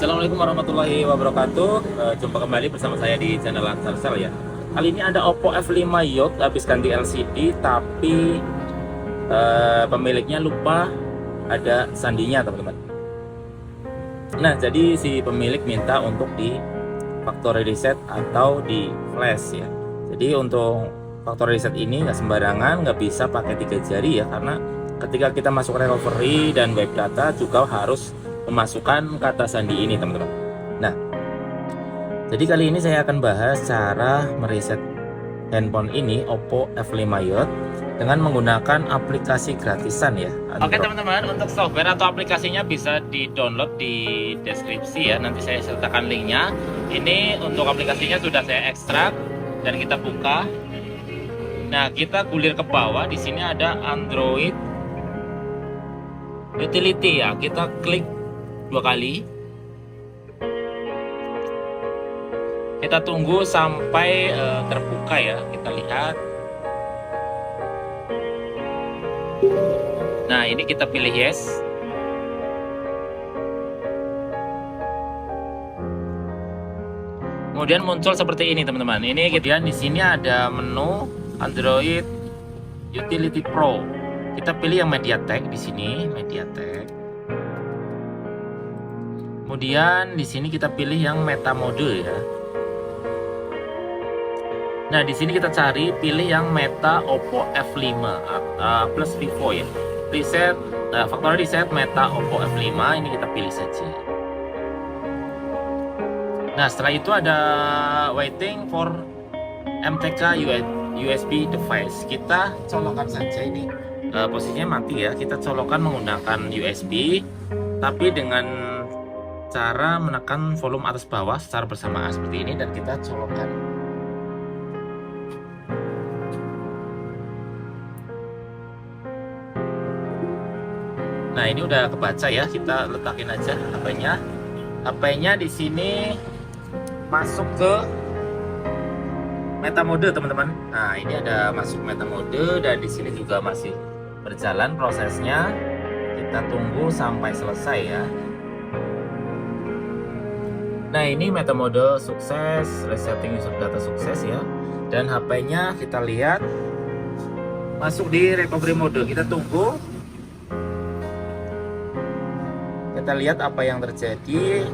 Assalamualaikum warahmatullahi wabarakatuh. Jumpa kembali bersama saya di channel Ansar ya. Kali ini ada Oppo F5 Youth habis ganti LCD, tapi pemiliknya lupa ada sandinya, teman-teman. Nah, jadi si pemilik minta untuk di factory reset atau di flash ya. Jadi untuk factory reset ini nggak sembarangan, nggak bisa pakai 3 jari ya, karena ketika kita masuk recovery dan web data juga harus memasukkan kata sandi ini, teman-teman. Nah, jadi kali ini saya akan bahas cara mereset handphone ini, Oppo F5 Youth, dengan menggunakan aplikasi gratisan ya. Oke teman-teman, untuk software atau aplikasinya bisa di-download di deskripsi ya. Nanti saya sertakan linknya. Ini untuk aplikasinya sudah saya ekstrak dan kita buka. Nah, kita gulir ke bawah. Di sini ada Android Utility ya. Kita klik 2 kali. Kita tunggu sampai terbuka ya. Kita lihat. Nah, ini kita pilih yes. Kemudian muncul seperti ini, teman-teman. Ini kemudian di sini ada menu Android Utility Pro. Kita pilih yang MediaTek di sini, MediaTek. Kemudian di sini kita pilih yang meta mode ya. Nah, di sini kita cari pilih yang meta Oppo F5 plus Vivo ya. Reset factory reset meta Oppo F5, ini kita pilih saja. Nah, setelah itu ada waiting for MTK USB device. Kita colokkan saja ini. Posisinya mati ya. Kita colokkan menggunakan USB, tapi dengan cara menekan volume atas bawah secara bersamaan seperti ini, dan kita colokkan. Nah, ini udah kebaca ya. Kita letakin aja HP-nya. HP-nya di sini masuk ke meta mode, teman-teman. Nah, ini ada masuk meta mode dan di sini juga masih berjalan prosesnya. Kita tunggu sampai selesai ya. Nah, ini meta mode sukses, resetting user data sukses ya. Dan HP-nya kita lihat masuk di recovery mode. Kita tunggu. Kita lihat apa yang terjadi.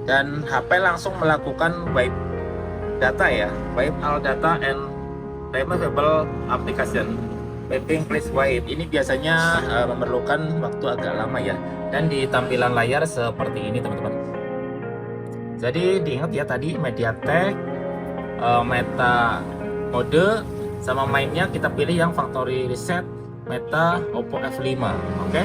Dan HP langsung melakukan wipe data ya, wipe all data and removable application. Wiping please wipe. Ini biasanya memerlukan waktu agak lama ya. Dan di tampilan layar seperti ini, teman-teman. Jadi diingat ya, tadi MediaTek, meta mode, sama mainnya kita pilih yang factory reset meta Oppo F5. Oke.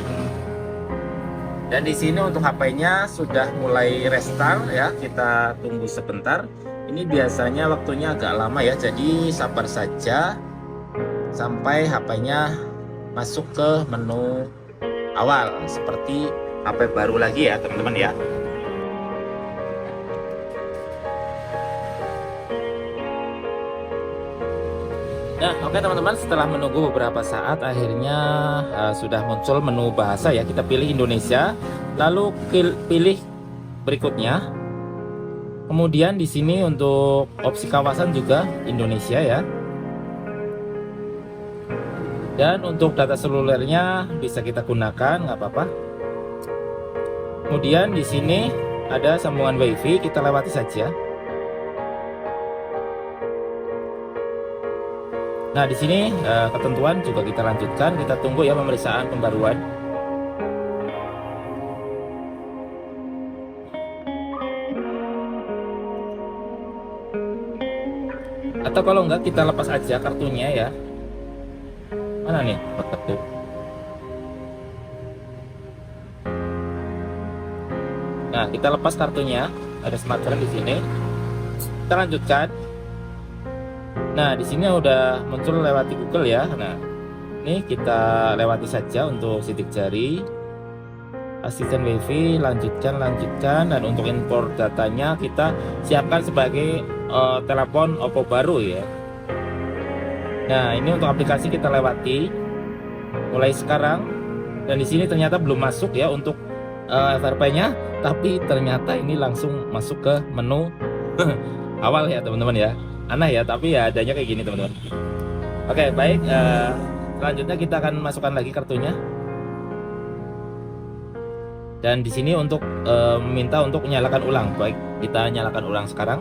Dan di sini untuk HP-nya sudah mulai restart ya. Kita tunggu sebentar. Ini biasanya waktunya agak lama ya. Jadi sabar saja sampai HP-nya masuk ke menu awal seperti HP baru lagi ya, teman-teman ya. Nah, oke teman-teman, setelah menunggu beberapa saat akhirnya sudah muncul menu bahasa ya. Kita pilih Indonesia, lalu pilih berikutnya. Kemudian di sini untuk opsi kawasan juga Indonesia ya. Dan untuk data selulernya bisa kita gunakan, nggak apa-apa. Kemudian di sini ada sambungan WiFi, kita lewati saja. Nah, di sini ketentuan juga kita lanjutkan. Kita tunggu ya pemeriksaan pembaruan. Atau kalau enggak, kita lepas aja kartunya ya. Mana nih kartu? Nah, kita lepas kartunya. Ada smartphone di sini. Kita lanjutkan. Nah, di sini udah muncul lewati Google ya. Nah, ini kita lewati saja untuk sidik jari. asisten WiFi, lanjutkan, dan untuk import datanya kita siapkan sebagai telepon Oppo baru ya. Nah, ini untuk aplikasi kita lewati mulai sekarang, dan di sini ternyata belum masuk ya untuk FRP-nya, tapi ternyata ini langsung masuk ke menu awal ya teman-teman ya. Aneh ya, tapi ya adanya kayak gini teman-teman. Oke, baik. Selanjutnya kita akan masukkan lagi kartunya. Dan di sini untuk meminta untuk menyalakan ulang. Baik, kita nyalakan ulang sekarang.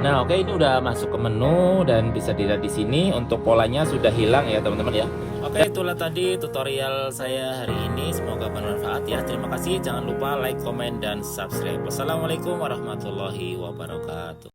Nah, oke, ini udah masuk ke menu dan bisa dilihat di sini untuk polanya sudah hilang ya teman-teman ya. Oke, itulah tadi tutorial saya hari ini. Semoga bermanfaat ya. Terima kasih. Jangan lupa like, komen, dan subscribe. Wassalamualaikum warahmatullahi wabarakatuh.